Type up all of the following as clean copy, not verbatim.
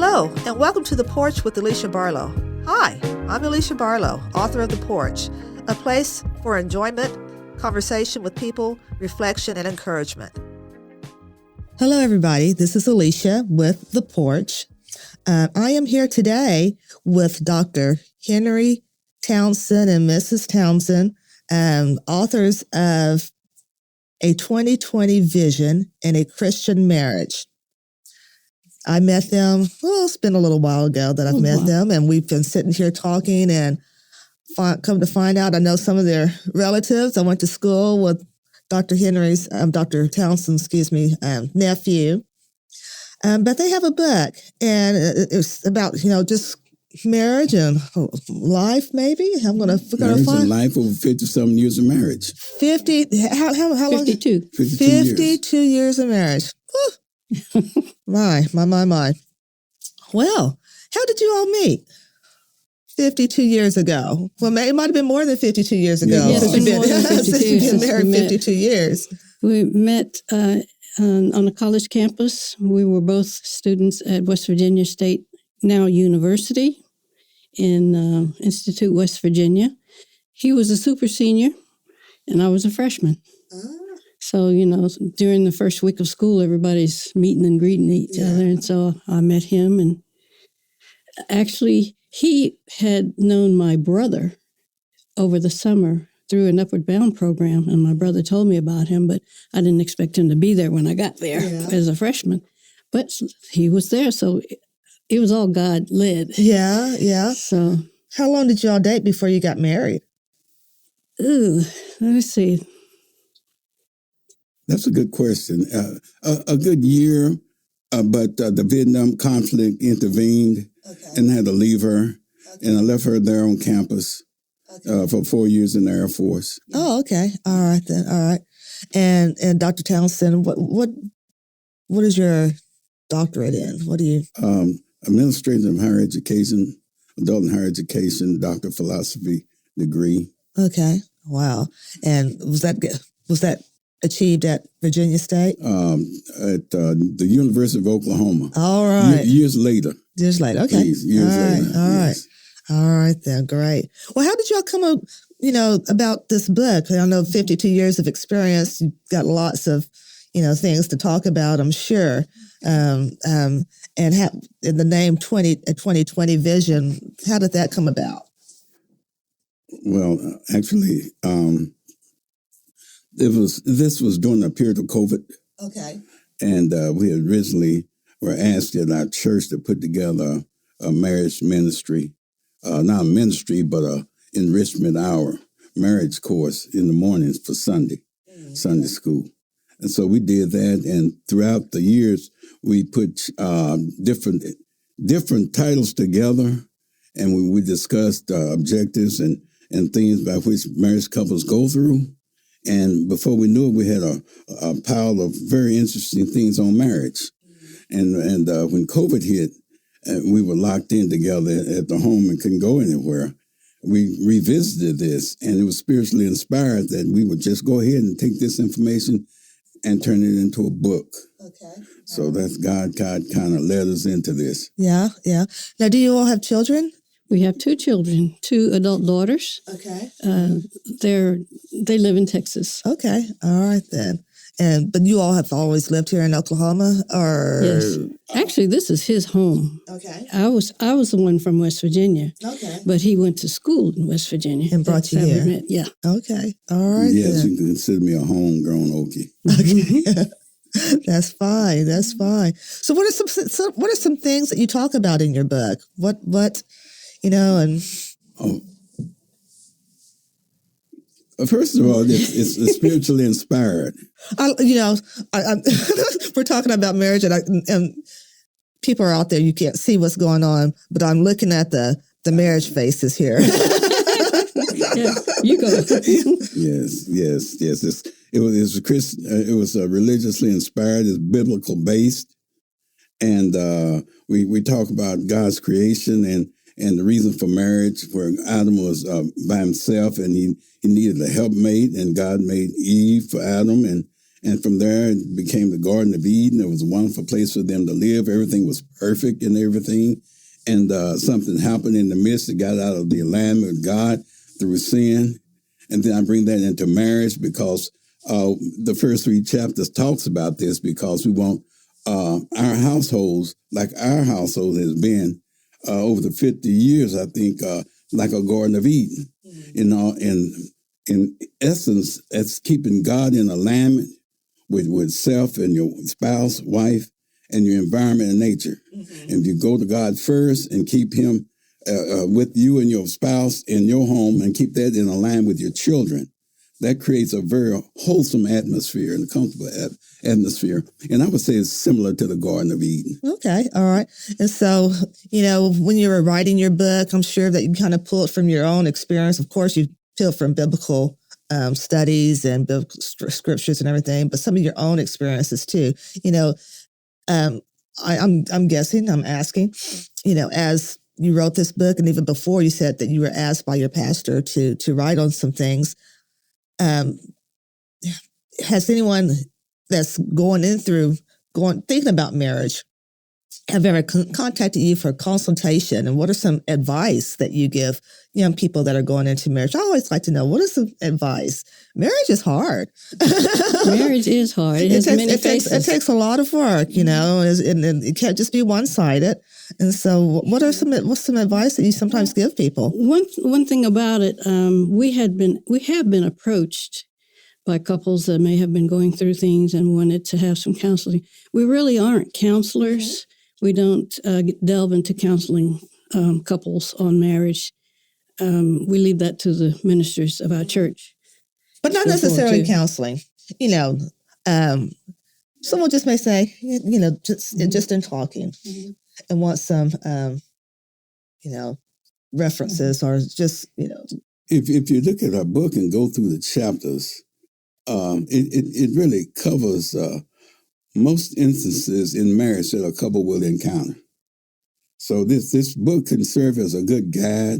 Hello, and welcome to The Porch with Alicia Barlow. Hi, I'm Alicia Barlow, author of The Porch, a place for enjoyment, conversation with people, reflection, and encouragement. Hello, everybody. This is Alicia with The Porch. I am here today with Dr. Henry Townsend and Mrs. Townsend, authors of A 2020 Vision and a Christian Marriage. I met them, it's been a little while ago that I've met them, and we've been sitting here talking and come to find out I know some of their relatives. I went to school with Dr. Townsend's, nephew. But they have a book, and it's about, just marriage and life, maybe. Marriage and life over 50-something years of marriage. 50, how long? 52. 52 years of marriage. Whew. My. Well, how did you all meet? 52 years ago. Well, it might have been more than 52 years ago. Yes, since you've been married 52 years. We met on a college campus. We were both students at West Virginia State, now University, in Institute, West Virginia. He was a super senior, and I was a freshman. So, during the first week of school, everybody's meeting and greeting each other. And so I met him. And actually, he had known my brother over the summer through an Upward Bound program. And my brother told me about him, but I didn't expect him to be there when I got there as a freshman. But he was there. So it was all God-led. Yeah. So how long did y'all date before you got married? Let me see. That's a good question. A good year, but the Vietnam conflict intervened and I had to leave her. Okay. And I left her there on campus for 4 years in the Air Force. Oh, okay. All right then. All right. And Dr. Townsend, what is your doctorate in? What do you? Administration of Higher Education, Adult and Higher Education, Doctor of Philosophy degree. Okay. Wow. And was that achieved at Virginia State? At the University of Oklahoma. All right. Years later. Okay. Years later. All right. All right then. Great. Well, how did y'all come up, about this book? I know 52 years of experience. You've got lots of, things to talk about, I'm sure. And in the name 2020 Vision, how did that come about? Well, actually, this was during the period of COVID. Okay. And we originally were asked at our church to put together a marriage ministry, not a ministry, but a enrichment hour marriage course in the mornings for Sunday school. And so we did that. And throughout the years, we put different titles together, and we discussed objectives and things by which marriage couples go through. And before we knew it, we had a pile of very interesting things on marriage. And when COVID hit, we were locked in together at the home and couldn't go anywhere. We revisited this, and it was spiritually inspired that we would just go ahead and take this information and turn it into a book. Okay. So that's God kind of led us into this. Yeah. Now, do you all have children? We have 2 children, 2 adult daughters. Okay. They live in Texas. Okay. All right then. But you all have always lived here in Oklahoma, or? Yes. Actually, this is his home. Okay. I was the one from West Virginia. Okay. But he went to school in West Virginia. And brought you here. Yeah. Okay. All right. Yes, then. you can consider me a homegrown Okie. Okay. That's fine. So what are some things that you talk about in your book? What First of all, it's spiritually inspired. We're talking about marriage, and people are out there. You can't see what's going on, but I'm looking at the marriage faces here. Yeah, you go. Yes. It was religiously inspired. It's biblical based, and we talk about God's creation and the reason for marriage, where Adam was by himself and he needed a helpmate, and God made Eve for Adam, and And from there, it became the Garden of Eden. It was a wonderful place for them to live. Everything was perfect and everything. And something happened in the midst that got out of the alignment with God through sin. And then I bring that into marriage because the first 3 chapters talks about this, because we want our households, like our household has been over the 50 years, I think, like a Garden of Eden. You know, in essence, that's keeping God in alignment with self and your spouse, wife, and your environment and nature. And if you go to God first and keep him with you and your spouse in your home and keep that in alignment with your children, that creates a very wholesome atmosphere and a comfortable atmosphere. And I would say it's similar to the Garden of Eden. Okay. All right. And so, you know, when you were writing your book, I'm sure that you kind of pulled from your own experience. Of course, you pulled from biblical studies and biblical scriptures and everything, but some of your own experiences too. You know, I'm guessing, I'm asking, you know, as you wrote this book, and even before, you said that you were asked by your pastor to write on some things. Has anyone that's thinking about marriage, have ever contacted you for consultation? And what are some advice that you give young people that are going into marriage? I always like to know, what is some advice? Marriage is hard. Marriage is hard. It has many faces. It takes a lot of work, you know, and it can't just be one-sided. And so what's some advice that you sometimes give people? One thing about it, we have been approached by couples that may have been going through things and wanted to have some counseling. We really aren't counselors. We don't delve into counseling couples on marriage. We leave that to the ministers of our church. But not necessarily counseling. You know, someone just may say, you know, just in talking, and want some, you know, references or just, you know. If you look at our book and go through the chapters, it really covers most instances in marriage that a couple will encounter. So this book can serve as a good guide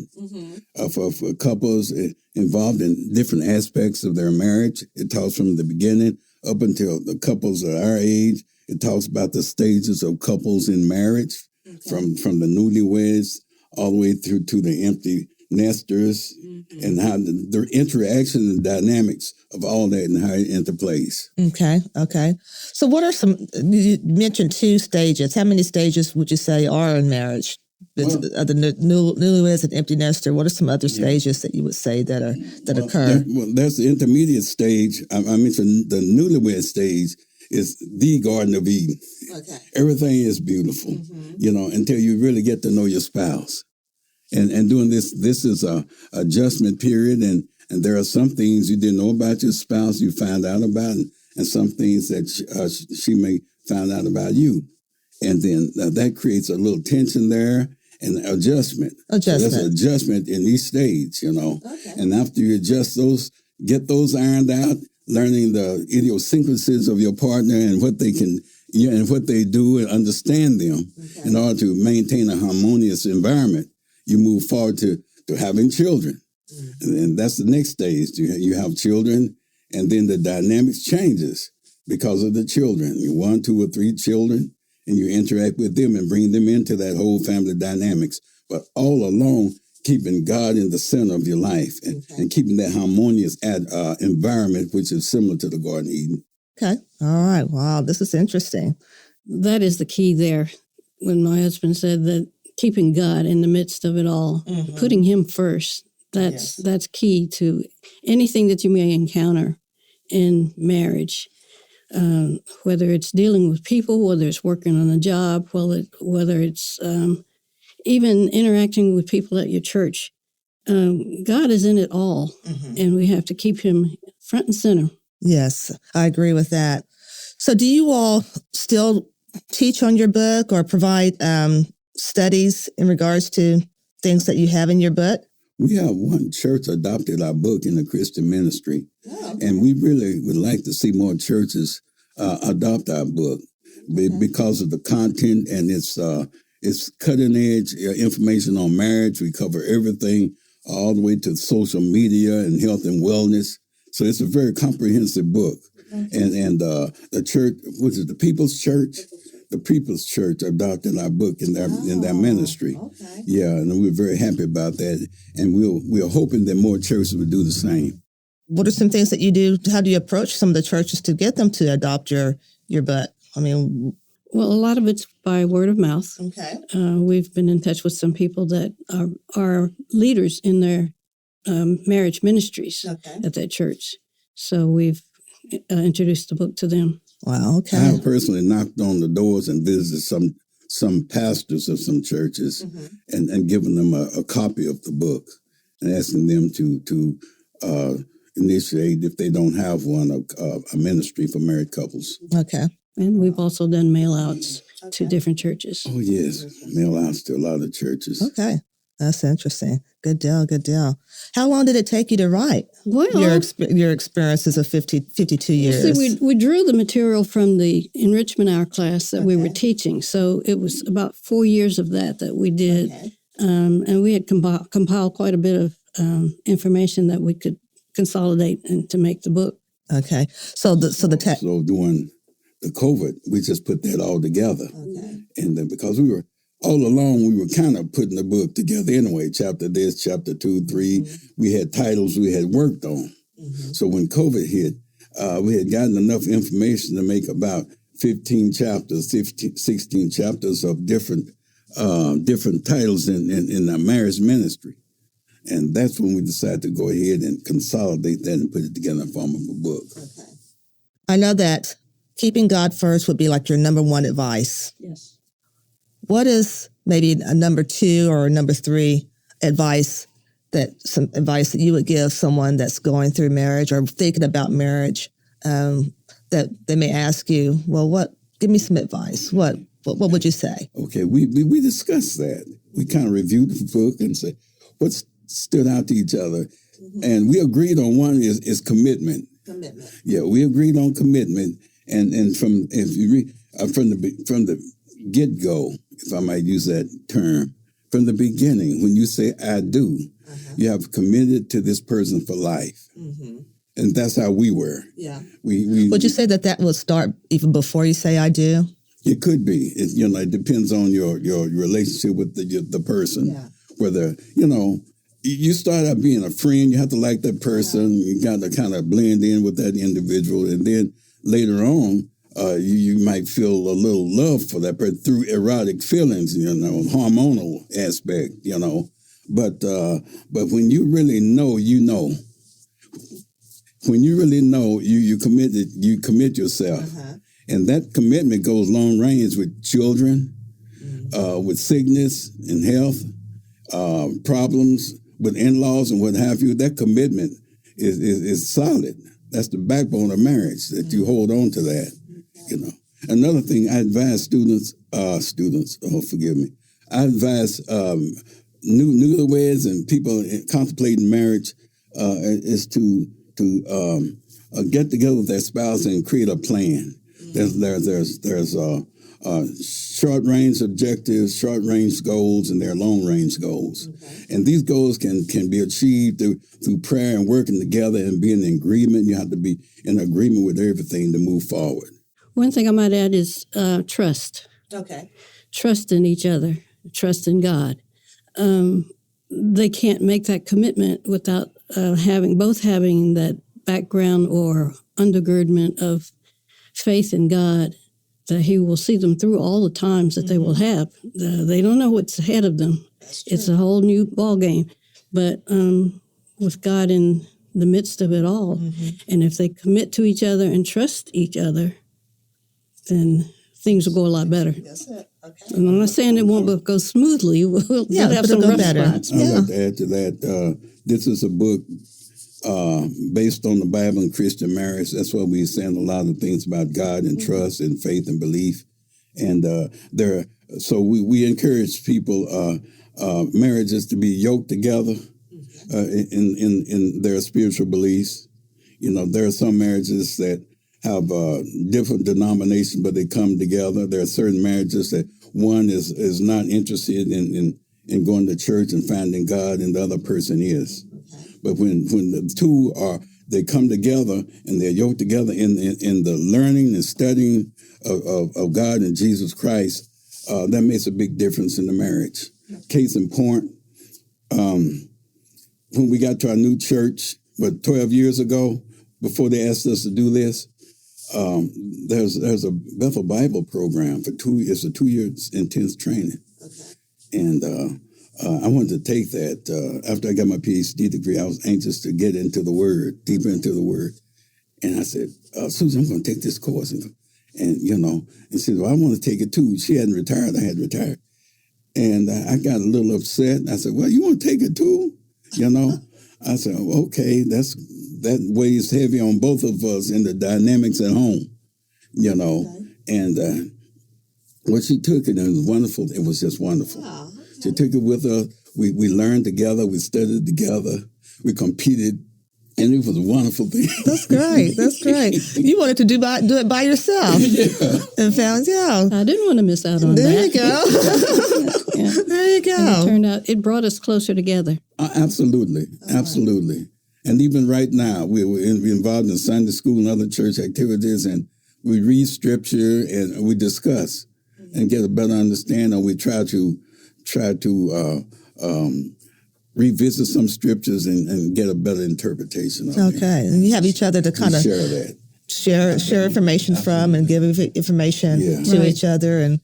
for couples involved in different aspects of their marriage. It talks from the beginning up until the couples of our age. It talks about the stages of couples in marriage, from the newlyweds all the way through to the empty nesters, and how the interaction and dynamics of all that and how it interplays. Okay. So what are some, you mentioned 2 stages. How many stages would you say are in marriage? The newlyweds and empty nester. What are some other stages that you would say that occur? There's the intermediate stage. I mentioned the newlywed stage is the Garden of Eden. Okay. Everything is beautiful, you know, until you really get to know your spouse. And doing this is a adjustment period, and there are some things you didn't know about your spouse you find out about, and some things that she may find out about you. And then that creates a little tension there and adjustment. So there's an adjustment in each stage, you know. Okay. And after you adjust those, get those ironed out, learning the idiosyncrasies of your partner and what they can, and what they do, and understand them in order to maintain a harmonious environment. You move forward to having children. And that's the next stage. You have children, and then the dynamics changes because of the children. You 1, 2, or 3 children, and you interact with them and bring them into that whole family dynamics. But all along, keeping God in the center of your life and keeping that harmonious environment, which is similar to the Garden of Eden. Okay. All right. Wow. This is interesting. That is the key there. When my husband said that keeping God in the midst of it all, putting him first, that's key to anything that you may encounter in marriage, whether it's dealing with people, whether it's working on a job, whether it's even interacting with people at your church. God is in it all, and we have to keep him front and center. Yes, I agree with that. So do you all still teach on your book or provide studies in regards to things that you have in your book? We have one church adopted our book in the Christian ministry, and we really would like to see more churches adopt our book because of the content and it's cutting edge information on marriage. We cover everything all the way to social media and health and wellness. So it's a very comprehensive book. and the church, was it the People's Church? The People's Church adopted our book in their ministry. Okay. Yeah, and we're very happy about that, and we're hoping that more churches will do the same. What are some things that you do? How do you approach some of the churches to get them to adopt your book? I mean, Well, a lot of it's by word of mouth. okay. We've been in touch with some people that are leaders in their marriage ministries at that church. So we've introduced the book to them. Wow. Okay. I have personally knocked on the doors and visited some pastors of some churches and given them a copy of the book and asking them to initiate, if they don't have one, a ministry for married couples. Okay. And we've also done mail outs to different churches. Oh, yes. Mail outs to a lot of churches. Okay. That's interesting. Good deal. Good deal. How long did it take you to write? Well, Your experiences of 52 years. See, we drew the material from the enrichment hour class that we were teaching. So it was about 4 years of that we did. Okay. And we had compiled quite a bit of information that we could consolidate and to make the book. Okay. So the text. So during the COVID, we just put that all together. Okay. And then because we were all along, we were kind of putting the book together anyway. Chapter this, chapter 2, 3. We had titles we had worked on. So when COVID hit, we had gotten enough information to make about 16 chapters of different titles in our marriage ministry. And that's when we decided to go ahead and consolidate that and put it together in the form of a book. Okay. I know that keeping God first would be like your number one advice. Yes. What is maybe a number 2 or a number 3 advice that you would give someone that's going through marriage or thinking about marriage, that they may ask you, well, give me some advice. What would you say? Okay, we discussed that. We kind of reviewed the book and said, what stood out to each other? And we agreed on one is commitment. Commitment. Yeah, we agreed on commitment. And from the get-go, if I might use that term, from the beginning, when you say I do, you have committed to this person for life. And that's how we were. Yeah. Would you say that will start even before you say I do? It could be. It depends on your relationship with the person. Yeah. Whether, you start out being a friend, you have to like that person. Yeah. You got to kind of blend in with that individual. And then later on, you might feel a little love for that person through erotic feelings, hormonal aspect, But when you really know, When you really know, you commit yourself. And that commitment goes long range with children, with sickness and health, problems with in-laws and what have you. That commitment is solid. That's the backbone of marriage, that you hold on to that. Another thing I advise students, forgive me. I advise newlyweds and people contemplating marriage is to get together with their spouse and create a plan. There's short range objectives, short range goals, and there are long range goals. And these goals can be achieved through prayer and working together and being in agreement. You have to be in agreement with everything to move forward. One thing I might add is trust. Okay. Trust in each other, trust in God. They can't make that commitment without having that background or undergirdment of faith in God, that He will see them through all the times that they will have. They don't know what's ahead of them. It's a whole new ball game. But with God in the midst of it all, and if they commit to each other and trust each other, then things will go a lot better. That's it. Okay. And I'm not saying it won't go smoothly. We'll have some rough spots. I'd like to add to that. This is a book based on the Bible and Christian marriage. That's why we're saying a lot of things about God and trust and faith and belief. And so we encourage people, marriages to be yoked together in their spiritual beliefs. There are some marriages that have different denominations, but they come together. There are certain marriages that one is not interested in going to church and finding God, and the other person is. But when the two are they come together and they're yoked together in the learning and studying of God and Jesus Christ, that makes a big difference in the marriage. Case in point, when we got to our new church, 12 years ago, before they asked us to do this, there's a Bethel Bible program for 2 years. It's a 2-year intense training. Okay. And I wanted to take that. After I got my PhD degree, I was anxious to get into the Word, deeper into the Word. And I said, Susan, I'm going to take this course. And she said, well, I want to take it too. She hadn't retired. I had retired. And I got a little upset. I said, well, you want to take it too? I said, okay, that weighs heavy on both of us in the dynamics at home, Okay. And when she took it, it was wonderful. It was just wonderful. Wow. Okay. She took it with her. We learned together. We studied together. We competed. And it was a wonderful thing. That's great. That's great. You wanted to do it by yourself. Yeah. And found out. I didn't want to miss out on that. There you go. Yeah. There you go. And it turned out, it brought us closer together. Absolutely. All absolutely. Right. And even right now, we're involved in Sunday school and other church activities, and we read scripture and we discuss and get a better understanding. We try to revisit some scriptures and get a better interpretation of it. Okay. And you have each other to kind of share that. Share information from and give information to each other and,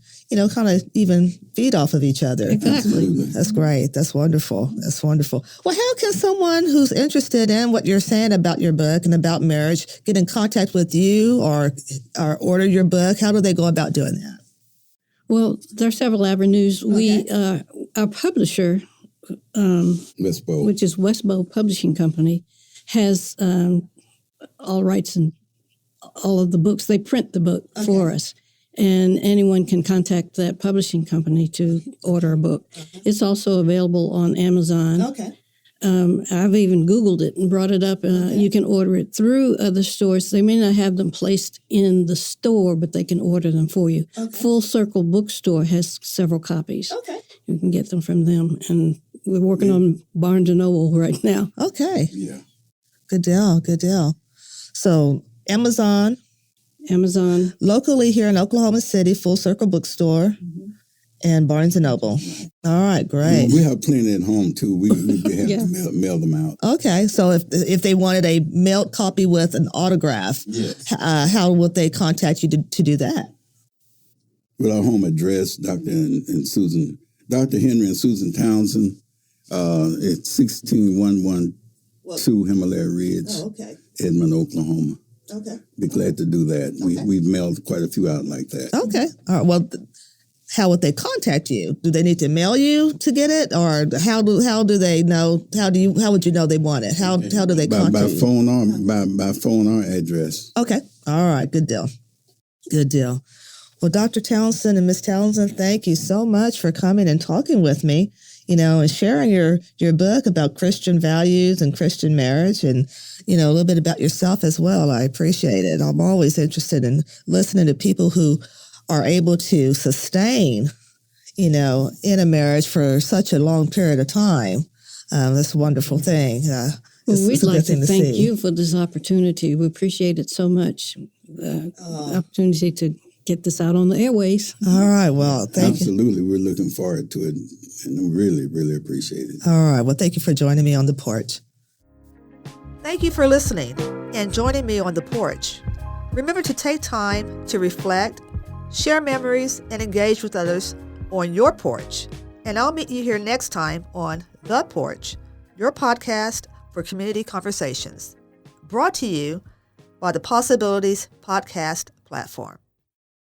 kind of even feed off of each other. Exactly. That's great. That's wonderful. That's wonderful. Well, how can someone who's interested in what you're saying about your book and about marriage get in contact with you or order your book? How do they go about doing that? Well, there are several avenues. Okay. Our publisher, Westbow, which is Westbow Publishing Company, has all rights and all of the books. They print the book for us, and anyone can contact that publishing company to order a book. Okay. It's also available on Amazon. Okay. I've even Googled it and brought it up. You can order it through other stores. They may not have them placed in the store, but they can order them for you. Okay. Full Circle Bookstore has several copies. Okay. You can get them from them, and we're working on Barnes & Noble right now. Okay. Yeah. Good deal. Good deal. So Amazon. Locally here in Oklahoma City, Full Circle Bookstore, and Barnes & Noble. All right, great. We have plenty at home, too. We have to mail them out. Okay, so if they wanted a mailed copy with an autograph, how would they contact you to do that? With our home address, Dr. Henry and Susan Townsend. It's 16112 Himalaya Ridge, Edmond, Oklahoma. Okay. Be glad to do that. Okay. We've mailed quite a few out like that. Okay. All right. Well, how would they contact you? Do they need to mail you to get it, or how do they know? How would you know they want it? How do they contact you? By phone or address. Okay. All right. Good deal. Good deal. Well, Dr. Townsend and Ms. Townsend, thank you so much for coming and talking with me, and sharing your book about Christian values and Christian marriage and, a little bit about yourself as well. I appreciate it. I'm always interested in listening to people who are able to sustain, in a marriage for such a long period of time. That's a wonderful thing. We'd like to thank you for this opportunity. We appreciate it so much. The opportunity to get this out on the airways. All right. Well, thank you. Absolutely. We're looking forward to it, and we really, really appreciate it. All right. Well, thank you for joining me on the porch. Thank you for listening and joining me on the porch. Remember to take time to reflect, share memories, and engage with others on your porch. And I'll meet you here next time on The Porch, your podcast for community conversations. Brought to you by the Possibilities Podcast platform.